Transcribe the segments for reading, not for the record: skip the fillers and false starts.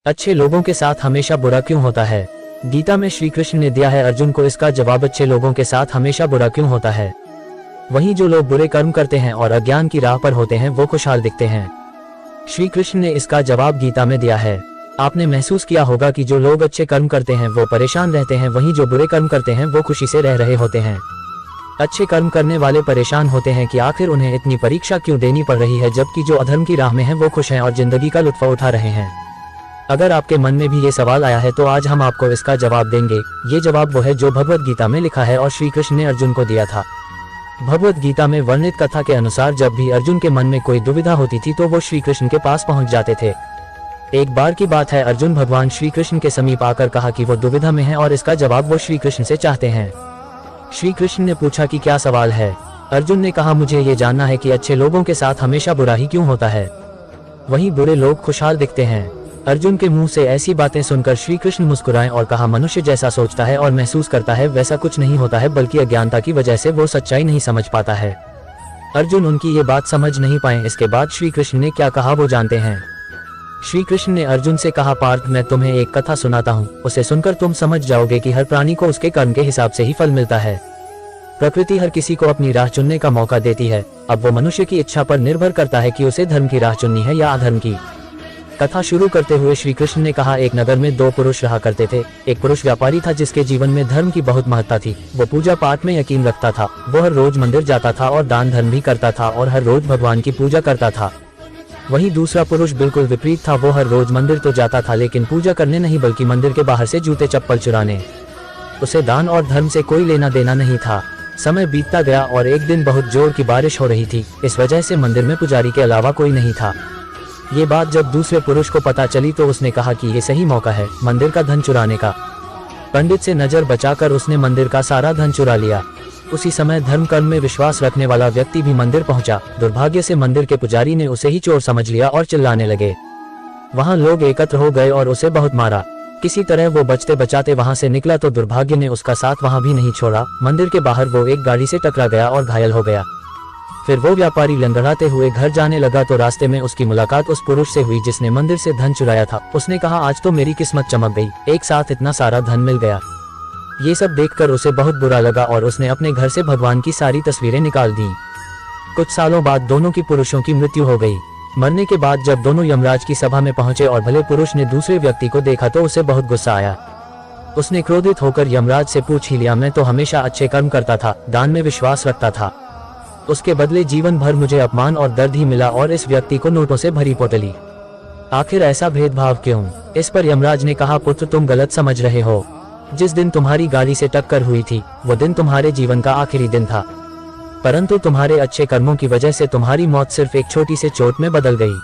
अच्छे लोगों के साथ हमेशा बुरा क्यों होता है? गीता में श्री कृष्ण ने दिया है अर्जुन को इसका जवाब, अच्छे लोगों के साथ हमेशा बुरा क्यों होता है। वहीं जो लोग बुरे कर्म करते हैं और अज्ञान की राह पर होते हैं वो खुशहाल दिखते हैं। श्री कृष्ण ने इसका जवाब गीता में दिया है। आपने महसूस किया होगा कि जो लोग अच्छे कर्म करते हैं वो परेशान रहते हैं, वहीं जो बुरे कर्म करते हैं वो खुशी से रह रहे होते हैं। अच्छे कर्म करने वाले परेशान होते हैं कि आखिर उन्हें इतनी परीक्षा क्यों देनी पड़ रही है, जबकि जो अधर्म की राह में हैं वो खुश हैं और जिंदगी का लुत्फ उठा रहे हैं। अगर आपके मन में भी ये सवाल आया है तो आज हम आपको इसका जवाब देंगे। ये जवाब वो है जो भगवत गीता में लिखा है और श्री कृष्ण ने अर्जुन को दिया था। भगवत गीता में वर्णित कथा के अनुसार जब भी अर्जुन के मन में कोई दुविधा होती थी तो वो श्री कृष्ण के पास पहुंच जाते थे। एक बार की बात है, अर्जुन भगवान श्री कृष्ण के समीप आकर कहा कि वो दुविधा में है और इसका जवाब वो श्री कृष्ण से चाहते हैं। श्री कृष्ण ने पूछा कि क्या सवाल है। अर्जुन ने कहा, मुझे ये जानना है कि अच्छे लोगों के साथ हमेशा बुरा ही क्यों होता है, वहीं बुरे लोग खुशहाल दिखते हैं। अर्जुन के मुंह से ऐसी बातें सुनकर श्री कृष्ण मुस्कुराए और कहा, मनुष्य जैसा सोचता है और महसूस करता है वैसा कुछ नहीं होता है, बल्कि अज्ञानता की वजह से वो सच्चाई नहीं समझ पाता है। अर्जुन उनकी ये बात समझ नहीं पाए। इसके बाद श्री कृष्ण ने क्या कहा वो जानते हैं। श्री कृष्ण ने अर्जुन से कहा, पार्थ मैं तुम्हें एक कथा सुनाता हूँ, उसे सुनकर तुम समझ जाओगे कि हर प्राणी को उसके कर्म के हिसाब से ही फल मिलता है। प्रकृति हर किसी को अपनी राह चुनने का मौका देती है। अब वो मनुष्य की इच्छा पर निर्भर करता है कि उसे धर्म की राह चुननी है या अधर्म की। कथा शुरू करते हुए श्री कृष्ण ने कहा, एक नगर में दो पुरुष रहा करते थे। एक पुरुष व्यापारी था जिसके जीवन में धर्म की बहुत महत्ता थी। वो पूजा पाठ में यकीन रखता था। वो हर रोज मंदिर जाता था और दान धर्म भी करता था और हर रोज भगवान की पूजा करता था। वहीं दूसरा पुरुष बिल्कुल विपरीत था। वो हर रोज मंदिर तो जाता था लेकिन पूजा करने नहीं, बल्कि मंदिर के बाहर से जूते चप्पल चुराने। उसे दान और धर्म से कोई लेना देना नहीं था। समय बीतता गया और एक दिन बहुत जोर की बारिश हो रही थी। इस वजह से मंदिर में पुजारी के अलावा कोई नहीं था। ये बात जब दूसरे पुरुष को पता चली तो उसने कहा कि ये सही मौका है मंदिर का धन चुराने का। पंडित से नजर बचाकर उसने मंदिर का सारा धन चुरा लिया। उसी समय धर्म कर्म में विश्वास रखने वाला व्यक्ति भी मंदिर पहुंचा। दुर्भाग्य से मंदिर के पुजारी ने उसे ही चोर समझ लिया और चिल्लाने लगे। वहां लोग एकत्र हो गए और उसे बहुत मारा। किसी तरह वो बचते बचाते वहां से निकला तो दुर्भाग्य ने उसका साथ वहां भी नहीं छोड़ा। मंदिर के बाहर वो एक गाड़ी से टकरा गया और घायल हो गया। फिर वो व्यापारी लंगड़ाते हुए घर जाने लगा तो रास्ते में उसकी मुलाकात उस पुरुष से हुई जिसने मंदिर से धन चुराया था। उसने कहा, आज तो मेरी किस्मत चमक गई, एक साथ इतना सारा धन मिल गया। ये सब देखकर उसे बहुत बुरा लगा और उसने अपने घर से भगवान की सारी तस्वीरें निकाल दी। कुछ सालों बाद दोनों की पुरुषों की मृत्यु हो गई। मरने के बाद जब दोनों यमराज की सभा में पहुंचे और भले पुरुष ने दूसरे व्यक्ति को देखा तो उसे बहुत गुस्सा आया। उसने क्रोधित होकर यमराज से पूछ ही लिया, मैं तो हमेशा अच्छे कर्म करता था, दान में विश्वास रखता था, उसके बदले जीवन भर मुझे अपमान और दर्द ही मिला और इस व्यक्ति को नोटों से भरी पोटली। आखिर ऐसा भेदभाव क्यों? इस पर यमराज ने कहा, पुत्र तुम गलत समझ रहे हो। जिस दिन तुम्हारी गाड़ी से टक्कर हुई थी वो दिन तुम्हारे जीवन का आखिरी दिन था, परंतु तुम्हारे अच्छे कर्मों की वजह से तुम्हारी मौत सिर्फ एक छोटी सी चोट में बदल गई।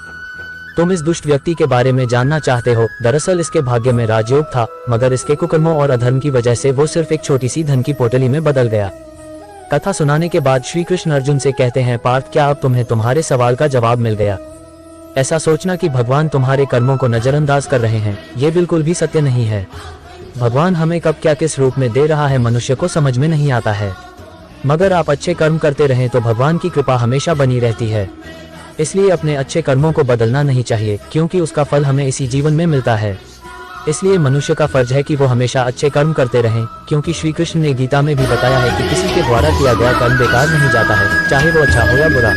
तुम इस दुष्ट व्यक्ति के बारे में जानना चाहते हो। दरअसल इसके भाग्य में राजयोग था, मगर इसके कुकर्मों और अधर्म की वजह से वो सिर्फ एक छोटी सी धन की पोटली में बदल गया। कथा सुनाने के बाद श्री कृष्ण अर्जुन से कहते हैं, पार्थ क्या अब तुम्हें तुम्हारे सवाल का जवाब मिल गया? ऐसा सोचना कि भगवान तुम्हारे कर्मों को नजरअंदाज कर रहे हैं, ये बिल्कुल भी सत्य नहीं है। भगवान हमें कब क्या किस रूप में दे रहा है मनुष्य को समझ में नहीं आता है, मगर आप अच्छे कर्म करते रहें तो भगवान की कृपा हमेशा बनी रहती है। इसलिए अपने अच्छे कर्मों को बदलना नहीं चाहिए, क्योंकि उसका फल हमें इसी जीवन में मिलता है। इसलिए मनुष्य का फर्ज है कि वो हमेशा अच्छे कर्म करते रहें, क्योंकि श्री कृष्ण ने गीता में भी बताया है कि किसी के द्वारा किया गया कर्म बेकार नहीं जाता है, चाहे वो अच्छा हो या बुरा।